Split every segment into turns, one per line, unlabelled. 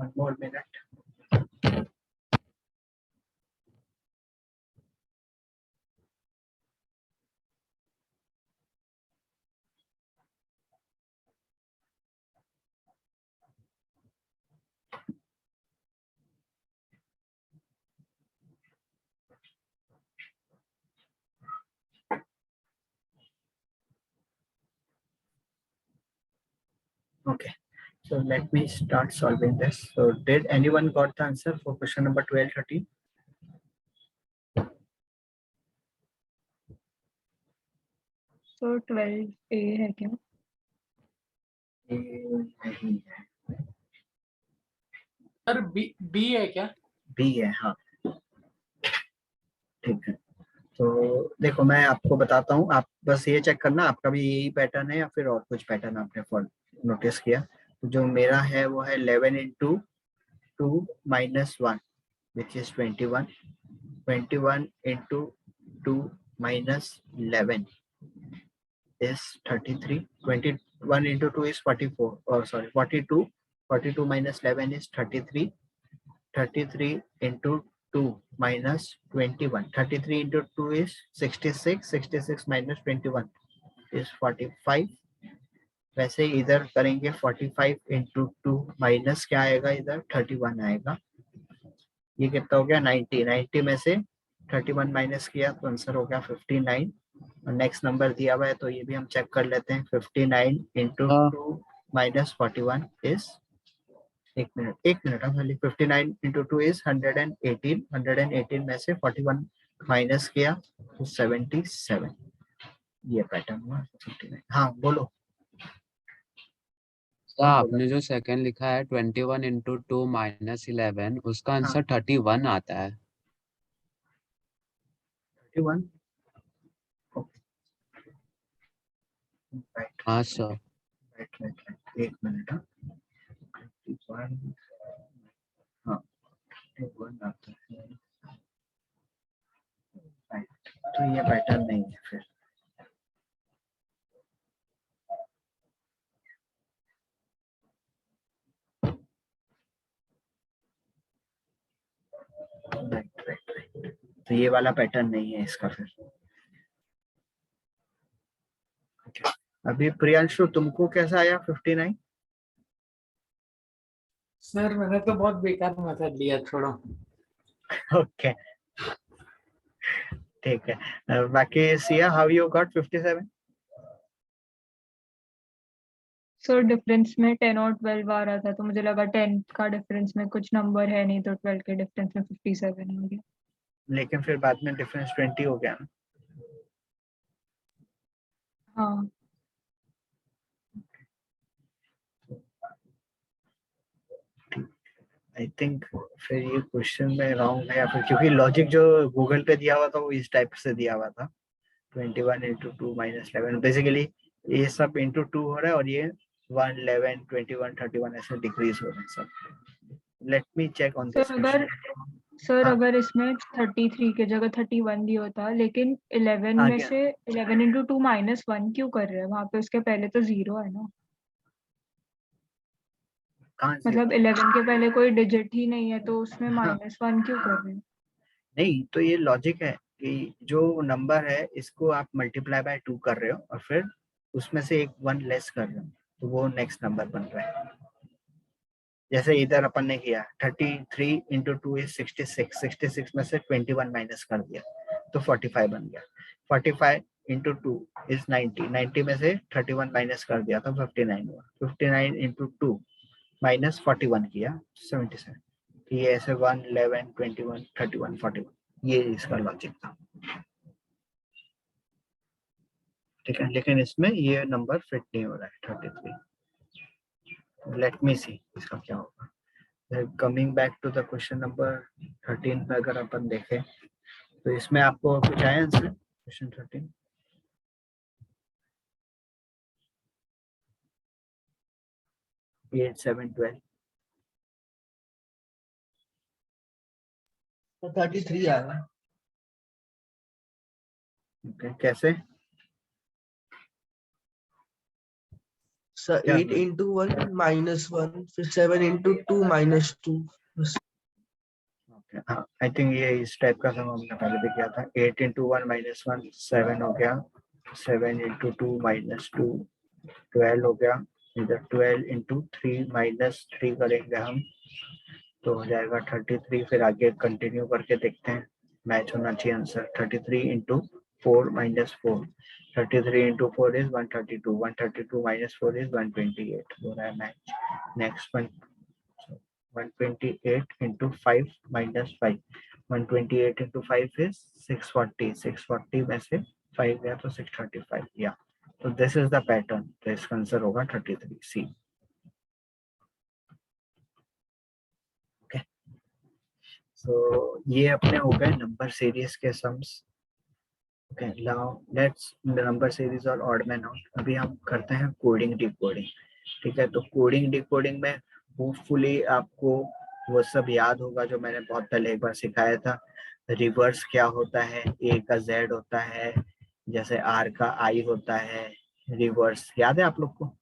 1 more minute. Okay, so let me start solving this. So did anyone got the answer for question number 12, 13?
So 12A है क्या?
नहीं है,
sir B है क्या?
B है, हाँ ठीक है। तो देखो मैं आपको बताता हूँ, आप बस ये चेक करना आपका भी यही पैटर्न है या फिर और कुछ पैटर्न आपने नोटिस किया। तो जो मेरा है वो है 11 into 2 minus 1 which is 21. 21 into 2 minus 11 is 33. 21 into 2 is 44. Oh, sorry, 42. 42 minus 11 is 33. 33 into 2 minus 21. 33 into 2 is 66. 66 minus 21 is 45. वैसे इधर करेंगे 45 into 2 माइनस क्या आएगा, इधर 31 आएगा। ये कितना हो गया 90। 90 में से 31 माइनस किया तो आंसर हो गया 59। और नेक्स्ट नंबर दिया हुआ है तो ये भी हम चेक कर लेते हैं। 59 into 2 minus 41 is, एक मिनट खाली, 59 into 2 is 118। 118 में से 41 माइनस किया तो 77। ये पैटर्न हुआ 59। हाँ बोलो।
तो आपने जो सेकंड लिखा है 21 into 2 minus 11, उसका आंसर 31 आता है।
31
हाँ सर।
एक मिनट। हाँ 21 आता है, तो ये पैटर्न नहीं है फिर। राइट, तो ये वाला पैटर्न नहीं है इसका फिर। अभी प्रियांशु तुमको कैसा आया 59?
सर मैंने तो बहुत बेकार मेथड लिया, छोड़ो।
ओके ठीक है। बाकी Siya, how you got 57?
So difference में 10 और 12 आ रहा था तो मुझे लगा 10 का डिफरेंस में कुछ नंबर है नहीं, तो 12 के डिफरेंस में 57 हो गया।
लेकिन फिर बाद में डिफरेंस 20 हो गया ना।
हाँ
आई थिंक फिर ये क्वेश्चन में रॉन्ग है, या फिर क्योंकि लॉजिक जो गूगल पे दिया हुआ था वो इस टाइप से दिया हुआ था। 21 into 2 minus 11 बेसिकली ये सब into 2 हो रहा है और ये 1, 11, 21, 31 ऐसे डिक्रीज हो रहे हैं सब। Let me check on this question.
Sir अगर इसमें 33 की जगह 31 भी होता, लेकिन 11 में
गया।
से 11 into 2 minus 1 क्यों कर रहे हैं वहां पे? उसके पहले तो 0 है ना, मतलब 11 के पहले कोई डिजिट ही नहीं है तो उसमें -1 क्यों कर रहे हैं?
नहीं, तो ये लॉजिक है कि जो नंबर है इसको आप मल्टीप्लाई बाय 2 कर रहे हो और फिर उसमें से एक 1 लेस कर रहे हो तो वो नेक्स्ट नंबर बन रहा है। जैसे इधर अपन ने किया 33 into 2 is 66। 66 में से 21 माइनस कर दिया तो 45 बन गया। 45 into 2 is 90। 90 में से 31 माइनस कर दिया तो 59 हुआ। 59 into 2 माइनस 41 किया 77। तो ये ऐसे 1, 11, 21, 31, 41 ये इसका लॉजिक था। ठीक है, लेकिन इसमें ये नंबर फिट नहीं हो रहा है 33। लेट मी सी इसका क्या होगा। Coming back to the question number 13 में अगर अपन देखें तो इसमें आपको कुछ आया आंसर क्वेश्चन 13? एट 7 12
33 आया।
ओके, कैसे?
सर
क्या
8 into 1 -1, फिर 7 into 2 -2।
ओके, हाँ आई थिंक ये इस टाइप का सम हमने पहले भी किया था। 8 into 1 - 1 7 हो गया, 7 into 2 -2 12 हो गया, इधर 12 into 3 -3 करेंगे हम तो हो जाएगा 33। फिर आगे कंटिन्यू करके देखते हैं, मैच होना चाहिए answer. 33 into 4 - 4, 33 into 4 is 132, 132 - 4 is 128, हो रहा है match. Next one 128 into 5 - 5, 128 into 5 is 640, 640 में से 5 गया तो 635 या। तो दिस इज द पैटर्न, तो इसका आंसर होगा 33 सी। सो ये अपने हो गए नंबर सीरीज के sums. Okay, now let's number series और ऑड मैन आउट। अभी हम करते हैं कोडिंग डिकोडिंग। ठीक है, तो कोडिंग डिकोडिंग में होपफुली आपको वो सब याद होगा जो मैंने बहुत पहले एक बार सिखाया था। रिवर्स क्या होता है, ए का जेड होता है, जैसे आर का आई होता है। रिवर्स याद है आप लोग को,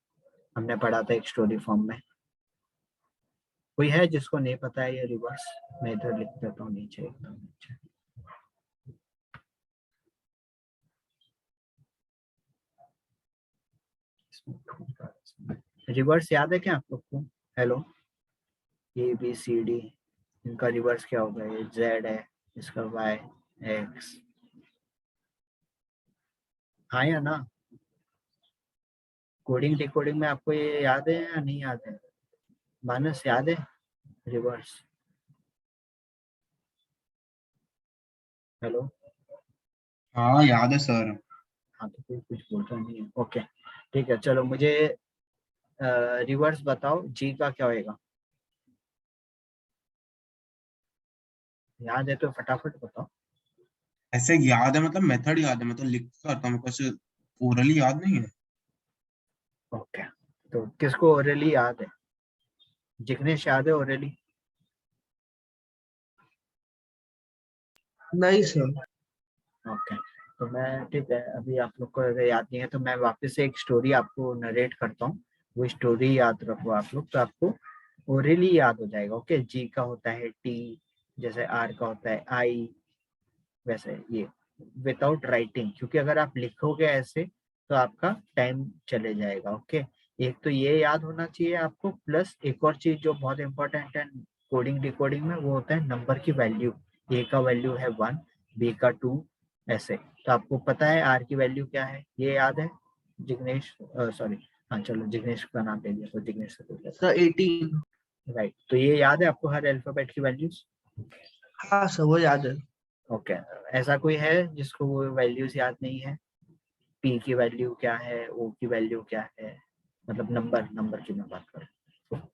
हमने पढ़ा था एक स्टोरी फॉर्म में। कोई है जिसको नहीं पता है ये रिवर्स? मैं इधर लिख देता हूँ नीचे एकदम नीचे। रिवर्स याद है क्या आप लोग को? Hello, A B C D, इनका रिवर्स क्या होगा? ये जेड है, इसका वाई एक्स। हाँ या ना? कोडिंग डिकोडिंग में आपको ये याद है या नहीं याद है? मानस याद है रिवर्स? हेलो,
हाँ याद है सर।
हाँ तो कोई कुछ बोलता नहीं है। ओके ठीक है, चलो मुझे रिवर्स बताओ, जी का क्या होएगा? याद है तो फटाफट बताओ।
ऐसे याद है, मतलब मेथड याद है, मतलब लिख करता हूँ, ऐसे ओरली याद नहीं है।
ओके, तो किसको ओरली याद है? जिग्नेश याद है ओरली?
नहीं सर।
ओके, तो मैं ठीक है, अभी आप लोग को अगर याद नहीं है तो मैं वापस से एक स्टोरी आपको नरेट करता हूँ। वो स्टोरी याद रखो आप लोग, तो आपको ओरली याद हो जाएगा। ओके, जी का होता है टी, जैसे आर का होता है आई, वैसे ये विदाउट राइटिंग, क्योंकि अगर आप लिखोगे ऐसे तो आपका टाइम चले जाएगा। ओके, एक तो ये याद होना चाहिए आपको, प्लस एक और चीज जो बहुत इंपॉर्टेंट है कोडिंग डिकोडिंग में, वो होता है नंबर की वैल्यू। ए का वैल्यू है 1, बी का 2, ऐसे। तो आपको पता है आर की वैल्यू क्या है, ये याद है जिग्नेश? सॉरी, हाँ चलो जिग्नेश का नाम ले लिया तो जिग्नेश से पूछ लेता
सर 18।
हूँ। राइट, तो ये याद है आपको हर अल्फाबेट की वैल्यूज?
हाँ सर वो याद है।
ओके, ऐसा कोई है जिसको वो वैल्यूज याद नहीं है? पी की वैल्यू क्या है, ओ की वैल्यू क्या है, मतलब नंबर की मैं बात कर रहा हूँ।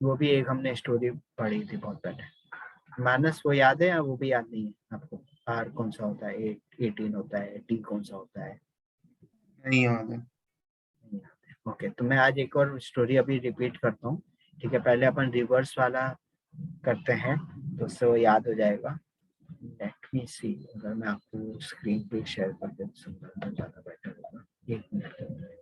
वो भी एक हमने स्टोरी पढ़ी थी बहुत पहले। मानस वो याद है या वो भी याद नहीं है आपको? आर कौन सा होता है, 18 होता है, टी कौन सा होता है?
नहीं याद है।
ओके, तो मैं आज एक और स्टोरी अभी रिपीट करता हूँ। ठीक है, पहले अपन रिवर्स वाला करते हैं तो उससे वो याद हो जाएगा। लेट मी सी, अगर मैं आपको स्क्रीन पे शेयर कर दूं तो ज्यादा बेटर होगा। एक मिनट।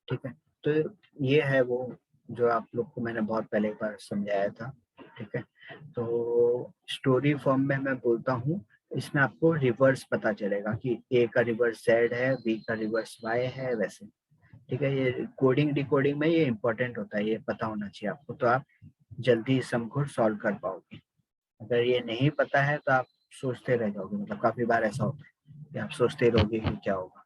ठीक है, तो ये है वो जो आप लोग को मैंने बहुत पहले एक बार समझाया था। ठीक है, तो स्टोरी फॉर्म में मैं बोलता हूँ, इसमें आपको रिवर्स पता चलेगा कि ए का रिवर्स जेड है, बी का रिवर्स वाई है, वैसे। ठीक है, ये कोडिंग डिकोडिंग में ये इंपॉर्टेंट होता है, ये पता होना चाहिए आपको, तो आप जल्दी सम को सॉल्व कर पाओगे। अगर ये नहीं पता है तो आप सोचते रह जाओगे, मतलब काफी बार ऐसा होता है कि आप सोचते रहोगे कि क्या होगा।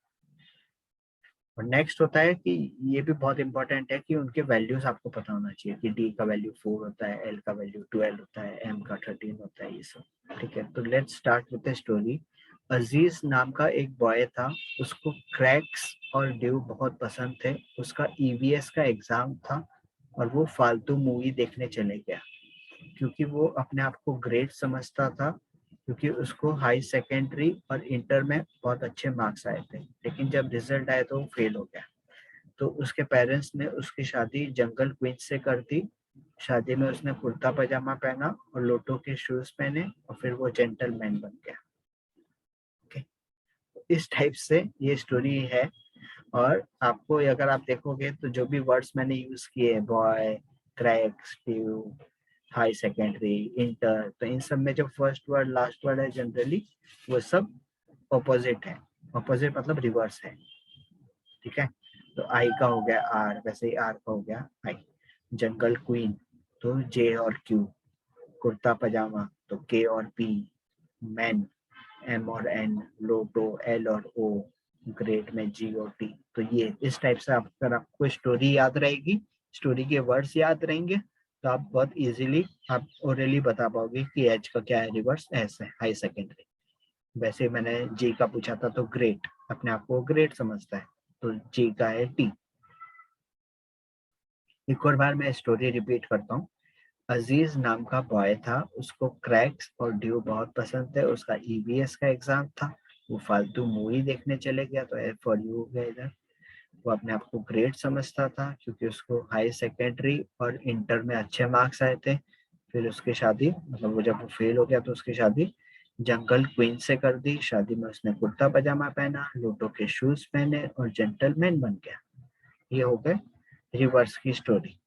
और नेक्स्ट होता है कि ये भी बहुत इंपॉर्टेंट है कि उनके वैल्यूज आपको पता होना चाहिए कि डी का वैल्यू 4 होता है, एल का वैल्यू 12 होता है, एम का 13 होता है, ये सब। ठीक है, तो let's start with the story. Aziz नाम का एक बॉय था, उसको क्रैक्स और ड्यू बहुत पसंद थे। उसका ईवीएस का एग्जाम था और वो फालतू मूवी देखने चले गया, क्योंकि वो अपने आप को ग्रेट समझता था क्योंकि उसको हाई सेकेंडरी और इंटर में बहुत अच्छे मार्क्स आए थे, लेकिन जब रिजल्ट आया तो वो फेल हो गया। तो उसके पेरेंट्स ने उसकी शादी जंगल क्वीन से कर दी। शादी में उसने कुर्ता पजामा पहना और लोटो के शूज पहने और फिर वो जेंटलमैन बन गया। ओके, इस टाइप से ये स्टोरी है। और आपको अगर आप देखोगे तो जो भी वर्ड्स मैंने यूज किए, boy, crack, Steve, high secondary, inter, तो इन सब में जो फर्स्ट वर्ड लास्ट वर्ड है जनरली वो सब ऑपोजिट है। ऑपोजिट मतलब रिवर्स है, ठीक है। तो आई का हो गया आर, वैसे ही आर का हो गया आई। जंगल क्वीन तो जे और क्यू, कुर्ता पजामा तो के और पी, मैन एम और एन, लोटो एल और ओ, ग्रेट में जी और टी। तो ये इस टाइप से अगर आपको स्टोरी याद रहेगी, स्टोरी के वर्ड्स याद रहेंगे, तो आप बहुत इजीली आप ओरली बता पाओगे कि एच का क्या है रिवर्स, एस है हाई सेकेंडरी। वैसे मैंने जी का पूछा था तो ग्रेट, अपने आप को ग्रेट समझता है, तो जी का है टी। एक और बार मैं स्टोरी रिपीट करता हूँ। अजीज नाम का बॉय था, उसको क्रैक्स और ड्यू बहुत पसंद थे। उसका ईवीएस का एग्जाम था, वो फालतू मूवी देखने चले गया, तो एफ फॉर यू हो गया इधर। वो अपने आप को ग्रेट समझता था क्योंकि उसको हाई सेकेंडरी और इंटर में अच्छे मार्क्स आए थे। फिर उसकी शादी, मतलब वो जब वो फेल हो गया तो उसकी शादी जंगल क्वीन से कर दी। शादी में उसने कुर्ता पजामा पहना, लोटो के शूज पहने और जेंटलमैन बन गया। ये हो गए रिवर्स की स्टोरी।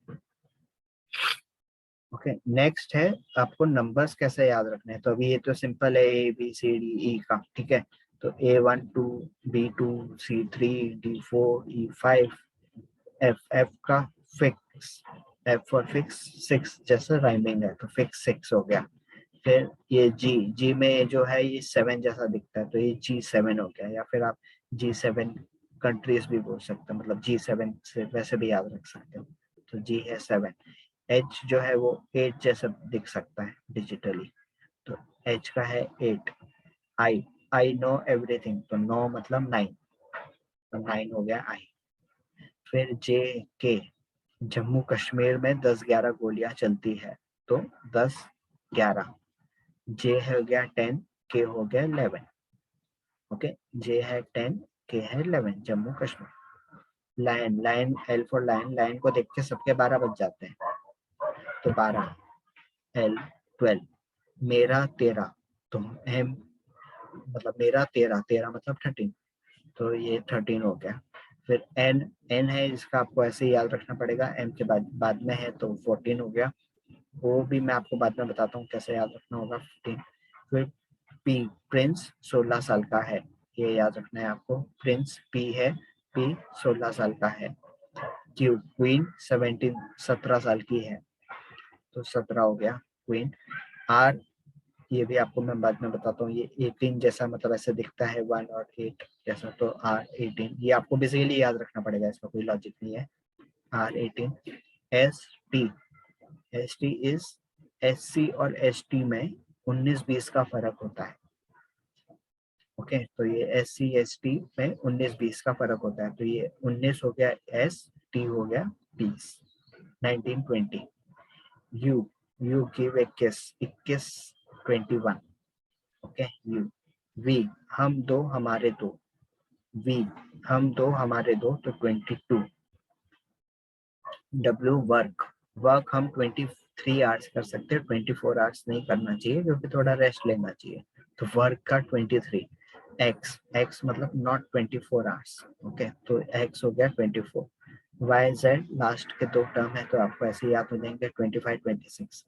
ओके, नेक्स्ट है आपको नंबर्स कैसे याद रखने हैं। तो अभी ये तो सिंपल है, ए बी सी डी ई का, ठीक है। तो A1 2, B2 C3 D4 E5, F का फिक्स, एफ फॉर फिक्स 6 जैसा राइमिंग है तो फिक्स 6 हो गया। फिर ये जी में जो है ये 7 जैसा दिखता है तो ये G7 हो गया, या फिर आप G7 कंट्रीज भी बोल सकते हैं, मतलब G7 से वैसे भी याद रख सकते हो। तो जी है 7। एच जो है वो 8 जैसा दिख सकता है डिजिटली, तो एच का है 8। आई नो एवरीथिंग, तो नो मतलब 9, तो 9 हो गया आई। फिर जे के, जम्मू कश्मीर में 10-11 गोलियां चलती है, तो 10-11। जे हो गया 10, के हो गया 11। ओके, जे है 10, के है 11, Jammu Kashmir. Lion, lion L for lion, lion को देख के सबके 12 बज जाते हैं, तो 12। एल 12। मेरा 13, तो एम मतलब मेरा 13, 13 मतलब 13, तो ये 13 हो गया। फिर एन, एन है इसका आपको ऐसे ही याद रखना पड़ेगा, एम के बाद में है तो 14 हो गया। वो भी मैं आपको बाद में बताता हूँ कैसे याद रखना होगा 15। फिर पी, प्रिंस 16 साल का है, ये याद रखना है आपको, प्रिंस पी है, पी 16 साल का है। क्यू, क्वीन 17 साल की है, तो 17 हो गया क्वीन। आर, ये भी आपको मैं बाद में बताता हूँ, ये 18 जैसा मतलब ऐसे दिखता है 1 और 8 जैसा, तो आर 18, ये आपको बेसिकली याद रखना पड़ेगा, इसका कोई लॉजिक नहीं है। R 18। S T, S T is, S C और एस टी में 19-20 का फर्क होता है। ओके, तो ये एस सी एस टी में 19-20 का फर्क होता है, तो ये 19 हो गया एस, टी हो गया 20। 19-20। U, U give 21, 21। Okay, U. V, हम दो हमारे दो, वी, हम दो हमारे दो, तो 22। डब्ल्यू, वर्क, वर्क हम 23 आवर्स कर सकते हैं, 24 आवर्स नहीं करना चाहिए क्योंकि थोड़ा रेस्ट लेना चाहिए, तो वर्क का 23। एक्स, एक्स मतलब नॉट 24 आवर्स, ओके, तो एक्स हो गया 24। वाई जेड लास्ट के 2 टर्म है तो आपको ऐसे याद हो जाएंगे 25, 26।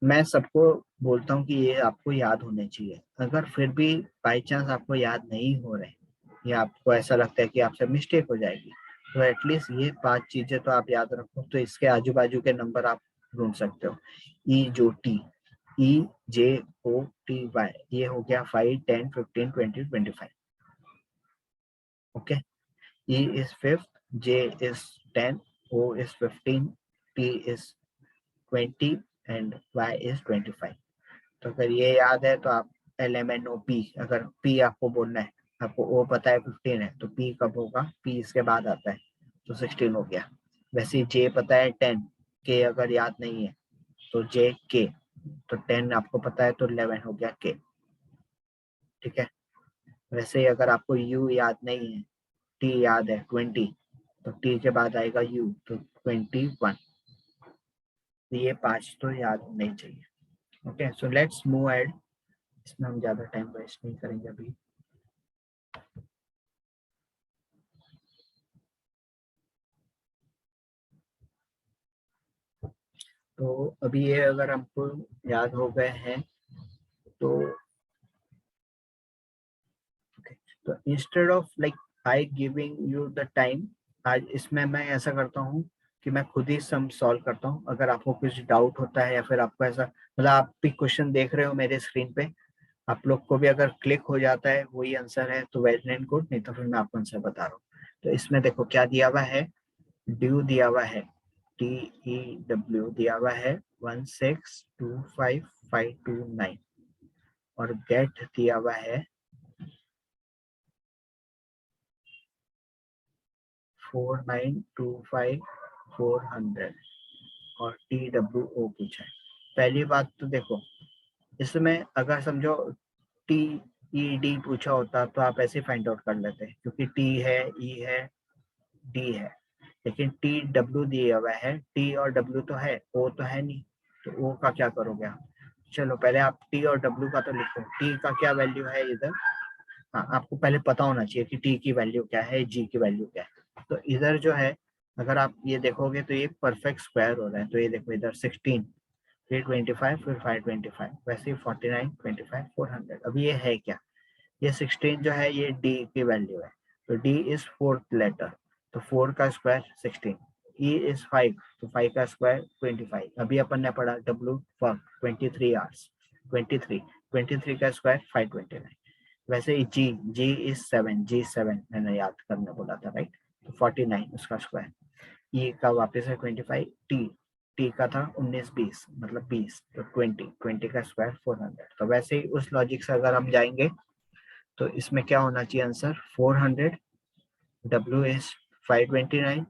मैं सबको बोलता हूँ कि ये आपको याद होने चाहिए, अगर फिर भी बाई चांस आपको याद नहीं हो रहे या आपको ऐसा लगता है कि आपसे मिस्टेक हो जाएगी, तो एटलीस्ट ये 5 चीजें तो आप याद रखो, तो इसके आजू बाजू के नंबर आप ढूंढ सकते हो। ई जो टी, ई जे ओ टी वाई, ये हो गया 5, 10, 15, 20, 25। Okay, E is 5th, J is 10, O is 15, T is 20 and Y is 25। तो अगर ये याद है तो आप LMNOP, अगर P आपको बोलना है, आपको O पता है 15 है, तो P कब होगा, P इसके बाद आता है, तो 16 हो गया। वैसे J पता है 10, K अगर याद नहीं है तो J K, तो 10 आपको पता है तो 11 हो गया k। ठीक है, वैसे ही अगर आपको u याद नहीं है, t याद है 20, तो t के बाद आएगा u, तो 21। ये 5 तो याद नहीं चाहिए। Okay, so let's move ahead. इसमें हम ज्यादा टाइम वेस्ट नहीं करेंगे अभी। तो अभी ये अगर हमको याद हो गए हैं तो तो instead of like I giving you the time, आज इसमें मैं ऐसा करता हूँ कि मैं खुद ही सम सॉल्व करता हूँ। अगर आपको कुछ डाउट होता है या फिर आपको ऐसा, मतलब आप भी क्वेश्चन देख रहे हो मेरे स्क्रीन पे, आप लोग को भी अगर क्लिक हो जाता है वही आंसर है तो वेल एंड गुड, नहीं तो फिर मैं आपको आंसर बता रहा हूँ। तो इसमें देखो क्या दिया हुआ है, ड्यू दिया हुआ है, DEW दिया हुआ है 1625529 और गेट दिया हुआ है 4925400 और TWO पूछा है। पहली बात तो देखो, इसमें अगर समझो TED पूछा होता तो आप ऐसे फाइंड आउट कर लेते, क्योंकि T है, E है, D है, लेकिन TW दिया हुआ है, T और W तो है, O तो है नहीं, तो O का क्या करोगे आप? चलो पहले आप T और W का तो लिखो, T का क्या वैल्यू है इधर। हाँ, आपको पहले पता होना चाहिए कि T की वैल्यू क्या है, G की वैल्यू क्या है। तो इधर जो है, अगर आप ये देखोगे तो ये परफेक्ट स्क्वायर हो रहा है। तो ये देखो इधर 16, फिर 25, फिर 525, वैसे ही 49, 25, 400। अभी ये है क्या, ये 16 जो है ये D की वैल्यू है, तो D इज 4th लेटर, तो 4 का स्क्वायर 16, E इज 5, तो 5 का स्क्वायर 25। अभी अपन ने पढ़ा W फॉर 23 आवर्स, 23 का स्क्वायर 529। वैसे ही G इज 7, G7 मैंने याद करने बोला था, राइट, तो 49 उसका स्क्वायर। E का वापस है 25, T का था 19-20 मतलब 20, तो 20 का स्क्वायर 400। तो वैसे ही उस लॉजिक से अगर हम जाएंगे तो इसमें क्या होना चाहिए आंसर, 400, W इज 529,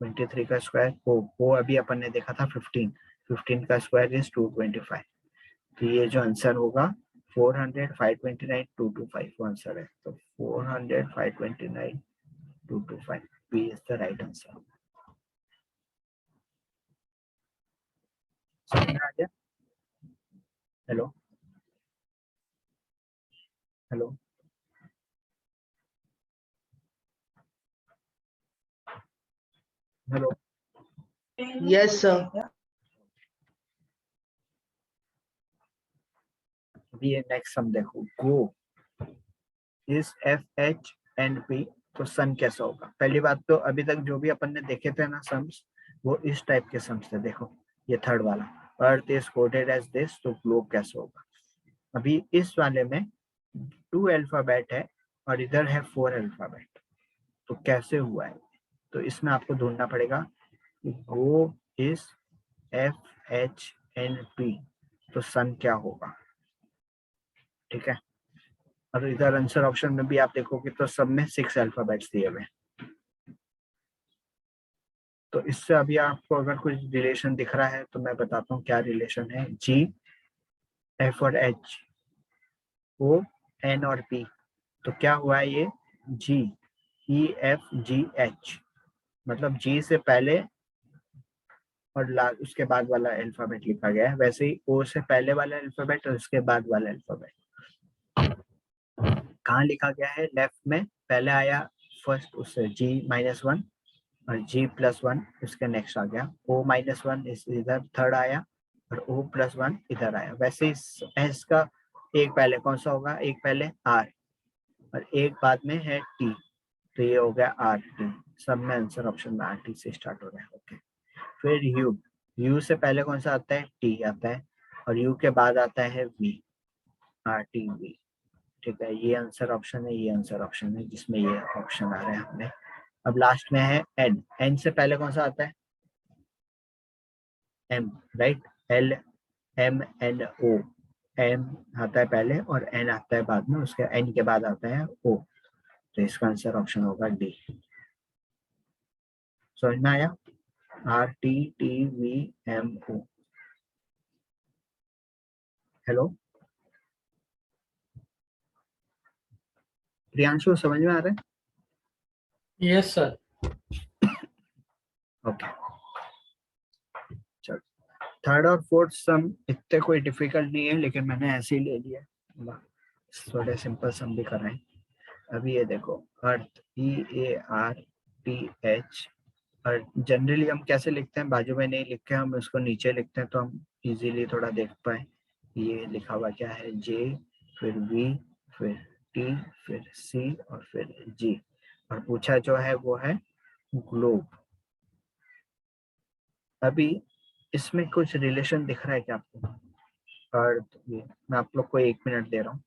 23 का स्क्वायर, O अभी अपन ने देखा था 15 का स्क्वायर इज 225। तो ये जो आंसर होगा 400, 529, 225 वो आंसर है। तो 400, 529, 225 B is the right answer. समझ में आ गया? Hello hello hello.
Yes, sir.
अभी ये नेक्स्ट सम देखो, गो इज FH&P, तो सन कैसा होगा। पहली बात तो अभी तक जो भी अपन ने देखे थे ना सम्स, वो इस टाइप के सम्स थे। देखो ये थर्ड वाला, earth is coded as this, तो ग्लोब कैसे होगा। अभी इस वाले में 2 अल्फाबेट है और इधर है 4 अल्फाबेट, तो कैसे हुआ है। तो इसमें आपको ढूंढना पड़ेगा कि गो इज FH&P, तो सन क्या होगा। ठीक है, और इधर आंसर ऑप्शन में भी आप देखोगे तो सब में 6 अल्फाबेट्स दिए हुए। तो इससे अभी आपको अगर कुछ रिलेशन दिख रहा है तो मैं बताता हूँ क्या रिलेशन है। G, F और H, O, N और P, तो क्या हुआ है ये G, E, F, G, H, मतलब G से पहले और उसके बाद वाला अल्फाबेट लिखा गया है। वैसे ही O से पहले वाला अल्फाबेट और उसके बाद वाला अल्फाबेट कहाँ लिखा गया है, लेफ्ट में। पहले आया फर्स्ट उससे G-1 और G+1 उसके नेक्स्ट आ गया, O-1 इधर थर्ड आया और O+1 इधर आया। वैसे ही S का एक पहले कौन सा होगा, एक पहले R और एक बाद में है T, तो ये हो गया RT। सब में आंसर ऑप्शन में RT से स्टार्ट हो रहा है। ओके, फिर U से पहले कौन सा आता है, T आता है, और U के बाद आता है V, RTV। ठीक है, ये आंसर ऑप्शन है, ये आंसर ऑप्शन है जिसमें ये ऑप्शन आ रहे हैं हमने। अब लास्ट में है N से पहले कौन सा आता है, M, राइट, LMNO, M आता है पहले और N आता है बाद में, उसके N के बाद आता है O, तो इसका आंसर ऑप्शन होगा D। समझ में आया, RTTVMO। हेलो प्रियांशु, समझ में आ रहा है?
Yes sir.
ओके, चलो। थर्ड और फोर्थ सम इतने कोई डिफिकल्ट नहीं है, लेकिन मैंने ऐसे ही ले लिया, थोड़े सिंपल सम भी कर रहे हैं। अभी ये देखो, अर्थ EARTH, और जनरली हम कैसे लिखते हैं, बाजू में नहीं लिख के हम इसको नीचे लिखते हैं, तो हम इजीली थोड़ा देख पाए। ये लिखा हुआ क्या है, J, फिर V, फिर T, फिर C और फिर G, और पूछा जो है वो है ग्लोब। अभी इसमें कुछ रिलेशन दिख रहा है क्या आपको? अर्थ, ये मैं आप लोग को 1 मिनट दे रहा हूँ,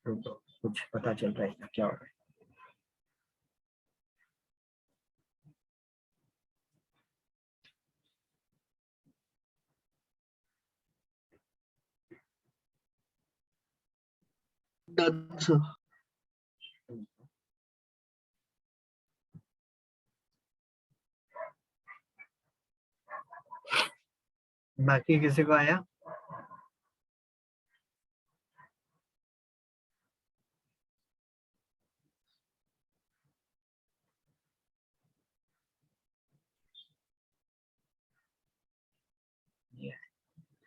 तो कुछ पता चल रहा है क्या क्या हो रहा है?
Done, sir.
बाकी किसी को आया?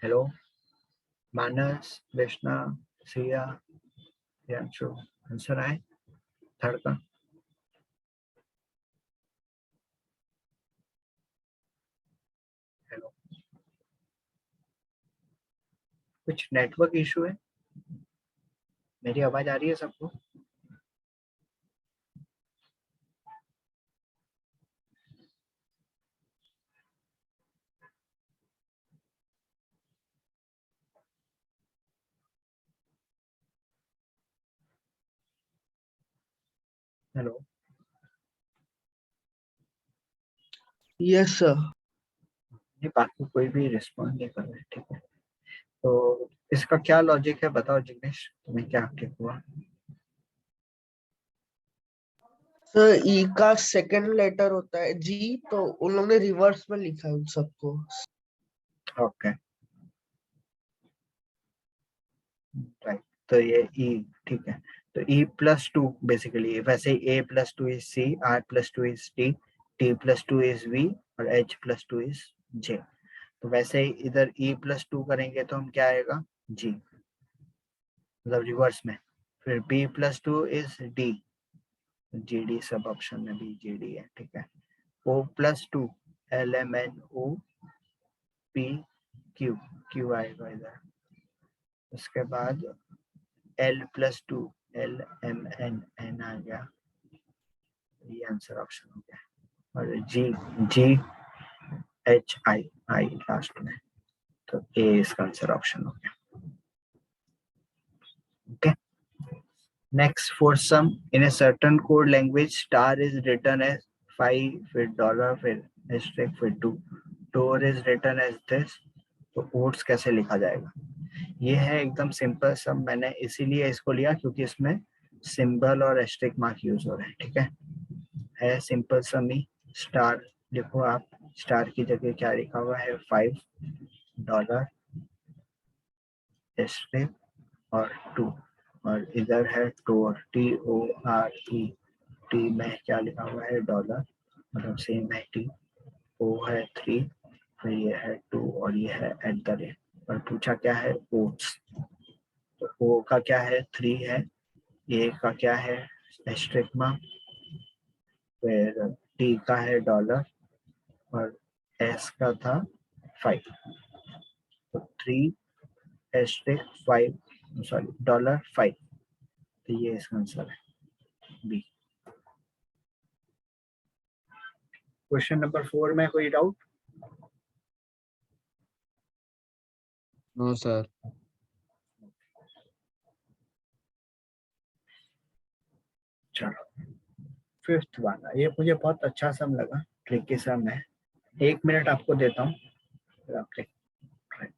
हेलो मानस, कृष्णा, सिया, प्रियांशु, आंसर आए थर्ड का? हेलो, कुछ नेटवर्क इशू है? मेरी आवाज आ रही है सबको? Hello,
Yes, sir.
ये बाकी कोई भी रिस्पॉन्ड नहीं कर रहा है, ठीक है। तो इसका क्या लॉजिक है, बताओ जिग्नेश, तुम्हें क्या क्लिक हुआ?
सर ई का सेकंड लेटर होता है जी, तो उन लोगों ने रिवर्स में लिखा है उन सबको।
ओके, राइट, तो ये ई, ठीक है। तो E+2 बेसिकली, वैसे A+2 is C, R+2 is T, T+2 is V और H+2 इज J। तो वैसे ही इधर E+2 करेंगे तो हम क्या आएगा, G, मतलब रिवर्स में। फिर B+2 इज D, GD सब ऑप्शन में भी GD है, ठीक है। O+2 LMNO Q आएगा इधर। उसके बाद L+2 LMNN आ गया, ये आंसर ऑप्शन हो गया। और GHI लास्ट में, तो ए इसका आंसर ऑप्शन हो गया। Okay, next, for some in a certain code language star is written as 5, फिर डॉलर, फिर एस्टेरिक, फिर 2, door is written as this, तो ओट्स कैसे लिखा जाएगा? ये है एकदम सिंपल सम, मैंने इसीलिए इसको लिया क्योंकि इसमें सिंबल और एस्टेरिक मार्क यूज हो रहे हैं, ठीक है सिंपल सम ही। स्टार देखो आप, स्टार की जगह क्या लिखा हुआ है, 5, डॉलर, एस्टेरिक और 2, और इधर है टोर, TORE, टी में क्या लिखा हुआ है, डॉलर, मतलब सेम है टी। ओ है 3, फिर ये है 2 और ये है @ और पूछा क्या है, ओट्स। तो ओ का क्या है, 3 है, ए का क्या है, एस्टेरिक मार्क, फिर टी का है डॉलर, और एस का था 5, तो 3 एस्टेरिक 5, सॉरी डॉलर 5, तो ये इसका आंसर है बी। क्वेश्चन नंबर 4 में कोई डाउट?
No sir.
चलो, फिफ्थ वाला, ये मुझे बहुत अच्छा सम लगा, ट्रिकी सम है। 1 मिनट आपको देता हूँ, फिर आप click करें।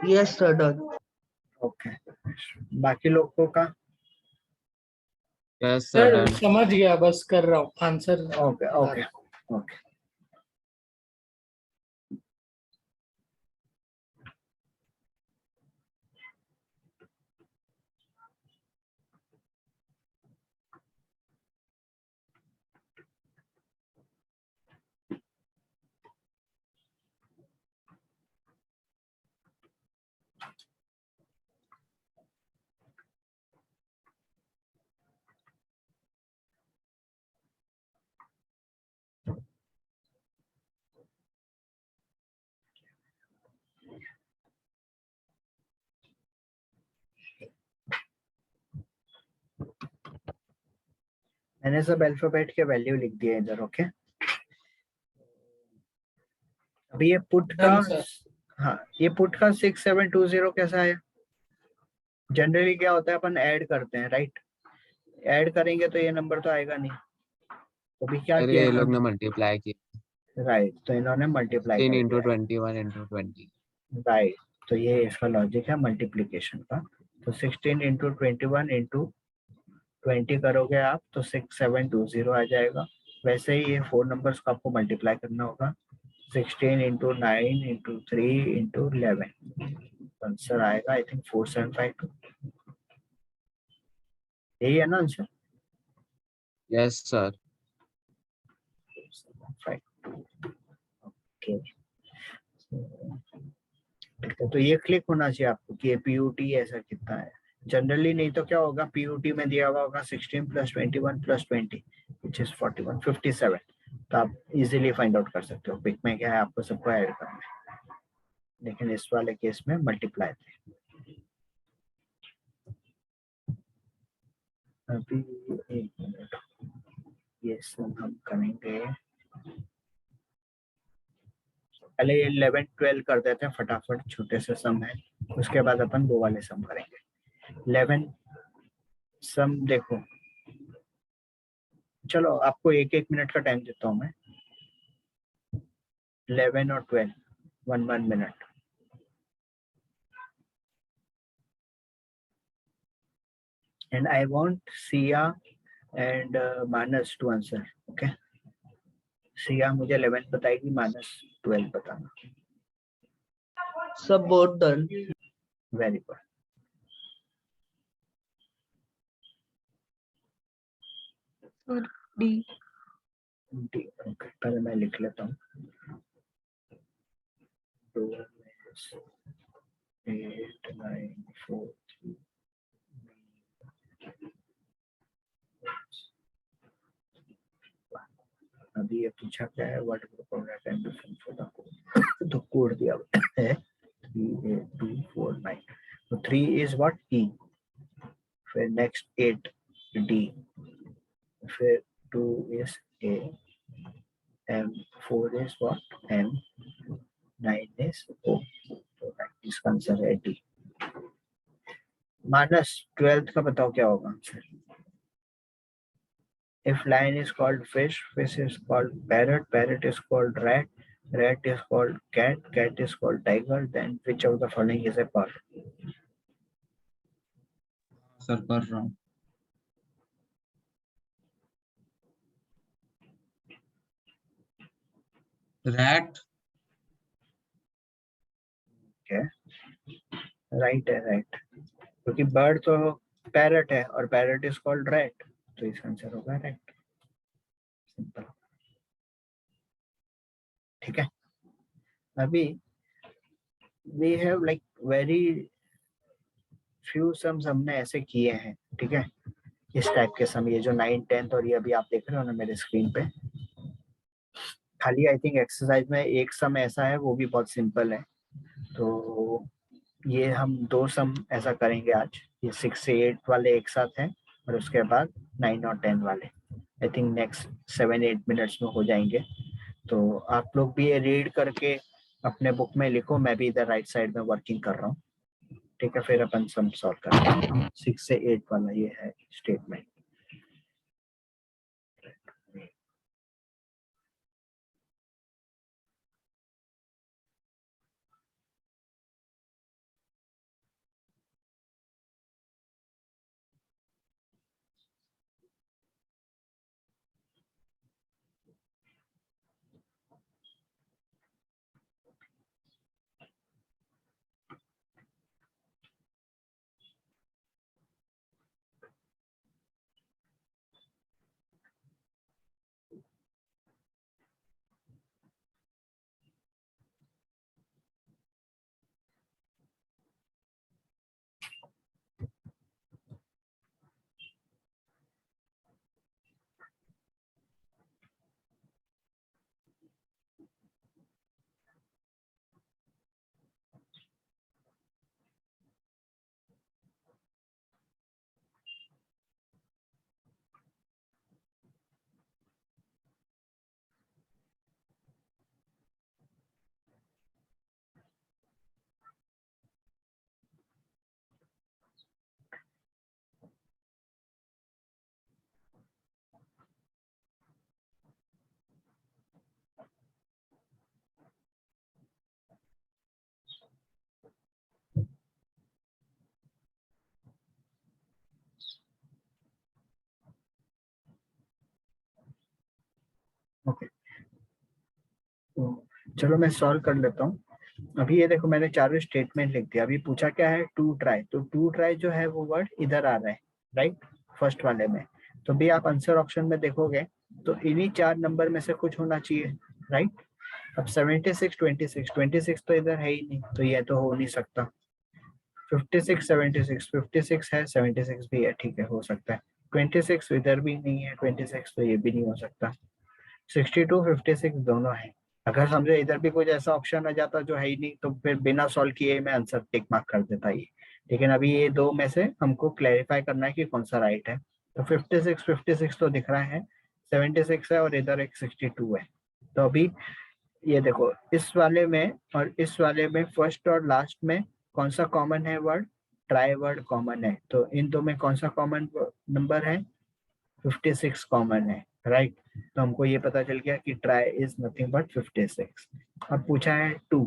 Yes sir done.
ओके, बाकी लोगों का?
Yes sir
sir
done.
समझ गया, बस कर रहा हूँ आंसर।
Okay okay okay. मैंने सब अल्फाबेट के वैल्यू लिख दिए इधर। ओके, अभी ये पुट का,
डन सर।
हाँ ये पुट का 6720 कैसा है? जनरली क्या होता है, अपन ऐड करते हैं, राइट? ऐड करेंगे तो ये नंबर तो आएगा नहीं, तो अभी क्या
अरे
किया
ये लोग ने
इन्होंने?
मल्टीप्लाई किया,
राइट, तो इन्होंने मल्टीप्लाई
16
कर
इंटू
दिया है।
21 इंटू 20।
राइट, तो ये इसका लॉजिक है मल्टीप्लीकेशन का। तो 16 इंटू 21 इंटू 20 करोगे आप तो 6720 आ जाएगा। वैसे ही ये 4 नंबर्स को आपको मल्टीप्लाई करना होगा, 16 इंटू 9 इंटू 3 इंटू 11, आंसर आएगा आई थिंक 4752। यही है ना आंसर?
Yes sir.
4752। ओके, ठीक है, तो ये क्लिक होना चाहिए आपको कि पीयूटी ऐसा कितना है। जनरली नहीं तो क्या होगा, पीयूटी में दिया हुआ होगा 16 प्लस 21 प्लस 20 विच इज 41 57। तो आप इजीली फाइंड आउट कर सकते हो। पिक में क्या है, आपको सबको ऐड करना है, लेकिन इस वाले केस में मल्टीप्लाई थे। अभी एक मिनट, ये सब हम करेंगे। पहले ये 11 12 कर देते हैं फटाफट, छोटे से सम है, उसके बाद अपन दो वाले सम करेंगे। 11 सम देखो, चलो आपको एक एक मिनट का टाइम देता हूँ मैं। 11 और 12 1 minute. And I want Sia and Manas to answer. Okay. Sia मुझे 11 बताएगी, Manas 12 बताना।
सब both done.
Very good.
So D.
D. Okay. पहले मैं लिख लेता हूँ। 2 8 9 4 3 अभी ये पूछा क्या है, what group of data and different for the code. तो कोड दिया है 3 8 2 4 9। तो 3 इज व्हाट, E, फिर नेक्स्ट 8 D, फिर 2 is A, M4 is what, M, 9 is O, तो इसका आंसर है D। माइनस 12 का बताओ क्या होगा answer. If lion is called fish, fish is called parrot, parrot is called rat, rat is called cat, cat is called tiger, then which of the following is a bird?
Sir कर रहा हूँ। Rat.
Okay, right है, right, क्योंकि bird तो parrot है और parrot is called rat, तो इसका आंसर होगा रैट। सिंपल, ठीक है। अभी we have like very few sums हमने ऐसे किए हैं, ठीक है, इस टाइप के सम, ये जो 9 10 और ये अभी आप देख रहे हो ना मेरे स्क्रीन पे। खाली आई थिंक एक्सरसाइज में एक सम ऐसा है, वो भी बहुत सिंपल है। तो ये हम 2 सम ऐसा करेंगे आज। ये 6 से 8 वाले एक साथ हैं और उसके बाद 9 और 10 वाले आई थिंक नेक्स्ट 7-8 मिनट्स में हो जाएंगे। तो आप लोग भी ये रीड करके अपने बुक में लिखो, मैं भी इधर राइट साइड में वर्किंग कर रहा हूँ, ठीक है। फिर अपन सम सॉल्व करते हैं। 6 से 8 वाला ये है स्टेटमेंट। चलो मैं सॉल्व कर लेता हूँ। अभी ये देखो मैंने चारों स्टेटमेंट लिख दिया। अभी पूछा क्या है, टू ट्राई, तो टू ट्राई जो है वो वर्ड इधर आ रहा है, राइट, फर्स्ट वाले में। तो भी आप आंसर ऑप्शन में देखोगे तो इन्हीं 4 नंबर में से कुछ होना चाहिए, राइट। अब 76 26 तो इधर है ही नहीं, तो ये तो हो नहीं सकता। 56 76 56 है, 76 भी है, ठीक है, हो सकता है। 26 इधर भी नहीं है, 26 तो ये भी नहीं हो सकता। 62 56 दोनों है। अगर समझे इधर भी कुछ ऐसा ऑप्शन आ जाता जो है ही नहीं, तो फिर बिना सॉल्व किए मैं आंसर टिक मार्क कर देता ये। लेकिन अभी ये दो में से हमको क्लैरिफाई करना है कि कौन सा राइट है। तो 56 तो दिख रहा है, 76 है और इधर एक 62 है। तो अभी ये देखो इस वाले में और इस वाले में फर्स्ट और लास्ट में कौन सा कॉमन है वर्ड, ट्राई वर्ड कॉमन है। तो इन दो में कौन सा कॉमन नंबर है, 56 कॉमन है, राइट। तो हमको ये पता चल गया कि ट्राई इज नथिंग बट 56। अब पूछा है टू,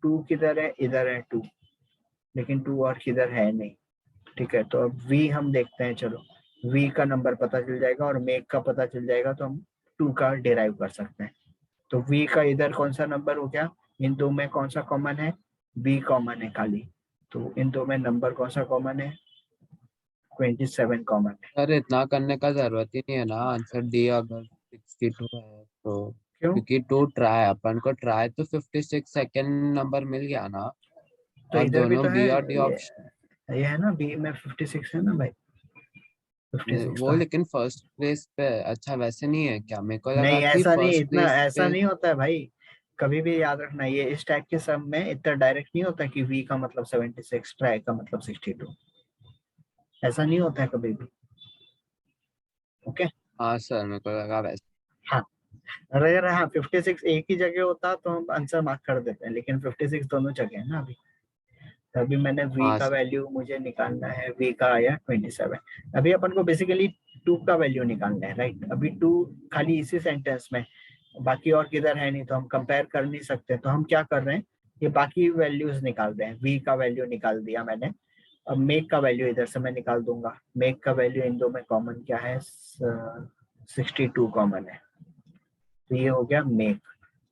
टू किधर है, इधर है टू, लेकिन टू और किधर है नहीं, ठीक है। तो अब वी हम देखते हैं, चलो वी का नंबर पता चल जाएगा और मेक का पता चल जाएगा, तो हम टू का डिराइव कर सकते हैं। तो वी का इधर कौन सा नंबर हो गया, इन दो में कौन सा कॉमन है, वी कॉमन है खाली। तो इन दो में नंबर कौन सा कॉमन है, 27 कॉमन है।
सर इतना करने का जरूरत ही नहीं है ना, आंसर डी अगर 62 है तो,
क्यों,
क्योंकि टू ट्राई, अपन को ट्राई तो 56 सेकेंड नंबर मिल गया ना।
तो
और
इधर भी तो
दोनों
है,
बी और डी ऑप्शन,
ये है ना, बी में 56 है ना भाई, 56 तो
वो
है।
लेकिन फर्स्ट प्लेस पे। अच्छा वैसे नहीं है क्या, मेरे को
नहीं
लगा कि
ऐसा नहीं,
फर्स्ट
इतना
प्लेस
ऐसा
पे।
नहीं होता है भाई। कभी भी याद रखना, ये इस टाइप के सम में इतना डायरेक्ट नहीं होता कि वी का मतलब 76, ट्राई का मतलब 62, ऐसा नहीं होता है कभी भी। ओके,
हाँ सर मेरे को लगा वैसे।
हाँ। अगर हाँ 56 एक ही जगह होता तो हम आंसर मार्क कर देते हैं, लेकिन 56 दोनों जगह है ना अभी। तो अभी मैंने v
हाँ
का
सर।
वैल्यू मुझे निकालना है, v का आया 27। अभी अपन को बेसिकली 2 का वैल्यू निकालना है, राइट। अभी 2 खाली इसी सेंटेंस में, बाकी और किधर है नहीं, तो हम कंपेयर कर नहीं सकते। तो हम क्या कर रहे हैं, ये बाकी वैल्यूज निकाल रहे हैं। v का वैल्यू निकाल दिया मैंने, अब मेक का वैल्यू इधर से मैं निकाल दूंगा। मेक का वैल्यू इन दो में कॉमन क्या है, 62 कॉमन है, तो ये हो गया मेक।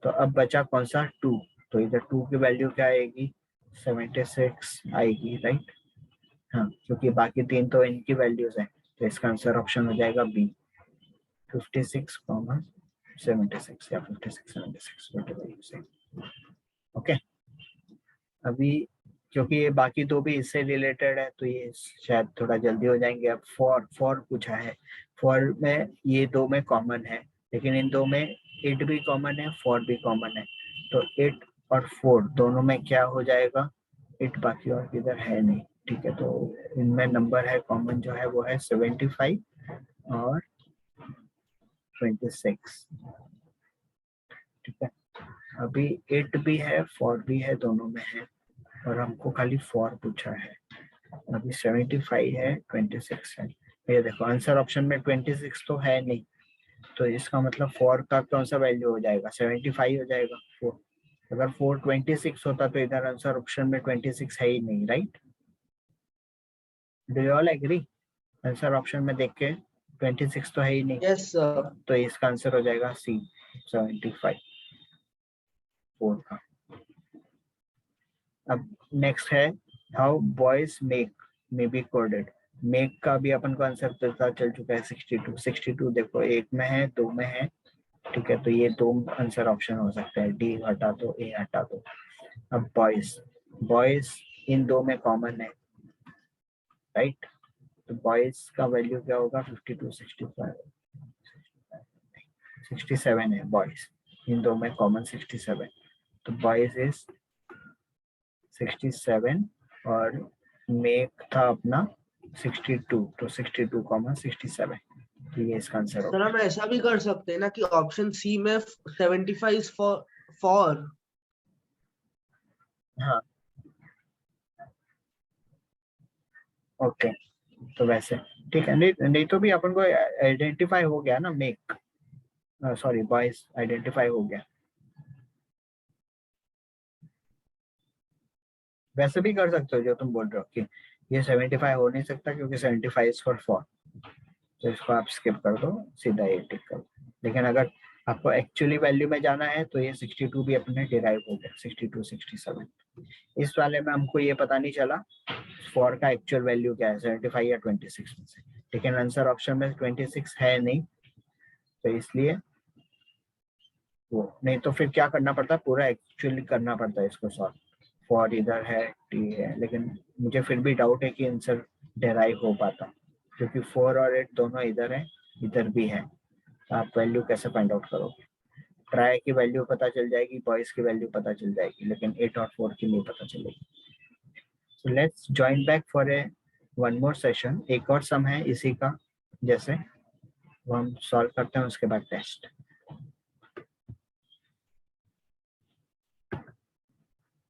तो अब बचा कौन सा, टू। तो इधर टू की वैल्यू क्या आएगी, 76 आएगी, राइट। हाँ, क्योंकि बाकी तीन तो इनकी वैल्यूज हैं, तो इसका आंसर ऑप्शन हो जाएगा बी, 56 कॉमा 76 या 56 76 व्हाटएवर यू से। ओके, अभी क्योंकि ये बाकी दो भी इससे रिलेटेड है तो ये शायद थोड़ा जल्दी हो जाएंगे। अब फॉर, फॉर पूछा है, फॉर में ये दो में कॉमन है, लेकिन इन दो में इट भी कॉमन है, फॉर भी कॉमन है। तो इट और फोर दोनों में क्या हो जाएगा, इट बाकी और किधर है नहीं, ठीक है। तो इनमें नंबर है कॉमन जो है वो है 75 और 26, ठीक है। अभी इट भी है, फॉर भी है, दोनों में है, और हमको खाली फॉर पूछा है। अभी 75 है, 26 है। ये देखो आंसर ऑप्शन में 26 तो है नहीं, तो इसका मतलब 4 का कौन सा वैल्यू हो जाएगा, 75 हो जाएगा 4। अगर 4 26 होता तो इधर आंसर ऑप्शन में 26 है ही नहीं, right. Do you all agree, answer option में देख के 26 तो है ही नहीं,
यस सर।
तो इसका आंसर हो जाएगा सी, 75 4 का। अब नेक्स्ट है how boys make may be coded. Make का भी अपन को आंसर पता चल चुका है, 62। 62 देखो एक में है, दो में है, ठीक है। तो ये दो आंसर ऑप्शन हो सकते हैं, डी हटा दो, ए हटा दो। अब बॉयज, बॉयज इन दो में कॉमन है, राइट। तो बॉयज का वैल्यू क्या होगा, 52 65 67 है बॉयज, इन दो में कॉमन 67। तो बॉयज इज 67 और मेक था अपना 62, तो 62 कॉमन 67, तो ये इसका आंसर
सर
होगा।
हम ऐसा भी कर सकते हैं ना कि ऑप्शन सी में 75 फॉर।
हाँ ओके, तो वैसे ठीक है, नहीं तो भी अपन को आइडेंटिफाई हो गया ना, मेक सॉरी बॉयज आइडेंटिफाई हो गया। वैसे भी कर सकते हो जो तुम बोल रहे हो कि ये 75 हो नहीं सकता क्योंकि 75 इज फॉर, तो इसको आप स्किप कर दो, सीधा ये टिक कर दो। लेकिन अगर आपको एक्चुअली वैल्यू में जाना है तो ये 62 भी अपने डिराइव हो गया, 62 67। इस वाले में हमको ये पता नहीं चला फॉर का एक्चुअल वैल्यू क्या है 75 या 26 में से, लेकिन आंसर ऑप्शन में 26 है नहीं, तो इसलिए वो नहीं, तो फिर क्या करना पड़ता है, पूरा एक्चुअली करना पड़ता है इसको सॉल्व। फॉर इधर है, टी है, लेकिन मुझे फिर भी डाउट है कि आंसर डिराइव हो पाता, क्योंकि 4 और 8 दोनों इधर है, इधर भी है। आप वैल्यू कैसे फाइंड आउट करोगे? ट्राई की वैल्यू पता चल जाएगी, बॉयज की वैल्यू पता चल जाएगी, लेकिन 8 और 4 की नहीं पता चलेगी। So let's join back for a one more session. एक और सम है इसी का जैसे, वो हम सॉल्व करते हैं, उसके बाद टेस्ट।